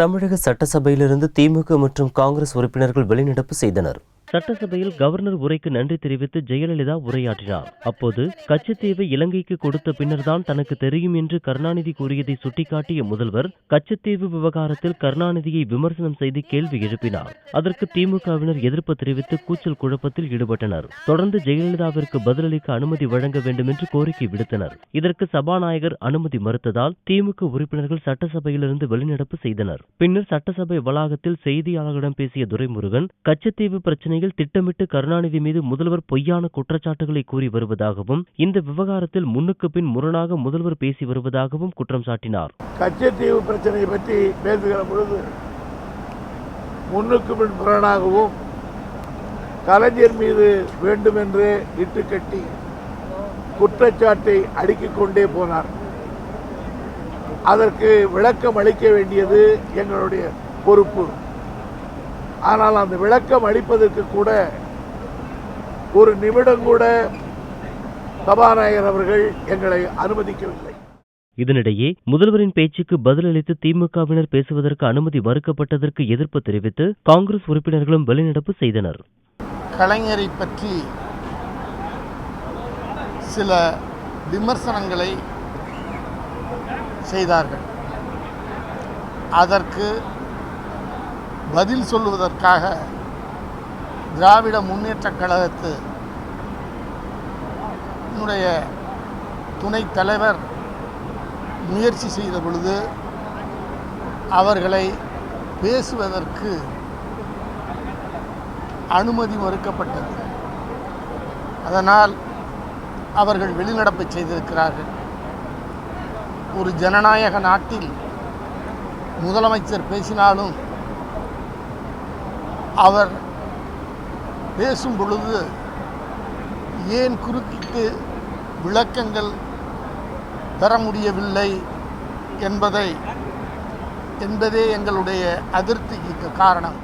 தமிழக சட்டசபையிலிருந்து திமுக மற்றும் காங்கிரஸ் உறுப்பினர்கள் வெளிநடப்பு செய்தனர். சட்டசபையில் கவர்னர் உரைக்கு நன்றி தெரிவித்து ஜெயலலிதா உரையாற்றினார். அப்போது கச்சத்தீவை இலங்கைக்கு கொடுத்த பின்னர்தான் தனக்கு தெரியும் என்று கருணாநிதி கூறியதை சுட்டிக்காட்டிய முதல்வர் கச்சத்தீவு விவகாரத்தில் கருணாநிதியை விமர்சனம் செய்து கேள்வி எழுப்பினார். அதற்கு திமுகவினர் எதிர்ப்பு தெரிவித்து கூச்சல் குழப்பத்தில் ஈடுபட்டனர். தொடர்ந்து ஜெயலலிதாவிற்கு பதிலளிக்க அனுமதி வழங்க வேண்டும் என்று கோரிக்கை விடுத்தனர். இதற்கு சபாநாயகர் அனுமதி மறுத்ததால் திமுக உறுப்பினர்கள் சட்டசபையிலிருந்து வெளிநடப்பு செய்தனர். பின்னர் சட்டசபை வளாகத்தில் செய்தியாளர்களிடம் பேசிய துரைமுருகன் கச்சத்தீவு பிரச்சனை திட்டமிட்டு கருணாநிதி மீது முதல்வர் பொய்யான குற்றச்சாட்டுகளை கூறி வருவதாகவும் இந்த விவகாரத்தில் முன்னுக்கு பின் முரணாக முதல்வர் பேசி வருவதாகவும் குற்றம் சாட்டினார். கச்சத்தீவு பிரச்சனை பற்றி பேசுகிற பொழுது முன்னுக்கு பின் முரணாகவும் கலைஞர் மீது வேண்டுமென்று இட்டுக்கட்டி குற்றச்சாட்டை அடுக்கிக் கொண்டே போனார். அதற்கு விளக்கம் அளிக்க வேண்டியது எங்களுடைய பொறுப்பு. ஆனால் அந்த விளக்கம் அளிப்பதற்கு கூட ஒரு நிமிடம் கூட சபாநாயகர் அவர்கள் எங்களை அனுமதிக்கவில்லை. இதனிடையே முதல்வரின் பேச்சுக்கு பதிலளித்து திமுகவினர் பேசுவதற்கு அனுமதி மறுக்கப்பட்டதற்கு எதிர்ப்பு தெரிவித்து காங்கிரஸ் உறுப்பினர்களும் வெளிநடப்பு செய்தனர். கலைஞரை பற்றி சில விமர்சனங்களை செய்தார்கள். அதற்கு பதில் சொல்லுவதற்காக திராவிட முன்னேற்றக் கழகத்தினுடைய துணைத் தலைவர் முயற்சி செய்த பொழுது அவர்களை பேசுவதற்கு அனுமதி மறுக்கப்பட்டது. அதனால் அவர்கள் வெளிநடப்பு செய்திருக்கிறார்கள். ஒரு ஜனநாயக நாட்டில் முதலமைச்சர் பேசினாலும் அவர் பேசும் பொழுது ஏன் குறுக்கிட்டு விளக்கங்கள் பெற முடியவில்லை என்பதே எங்களுடைய அதிருப்திக்கு காரணம்.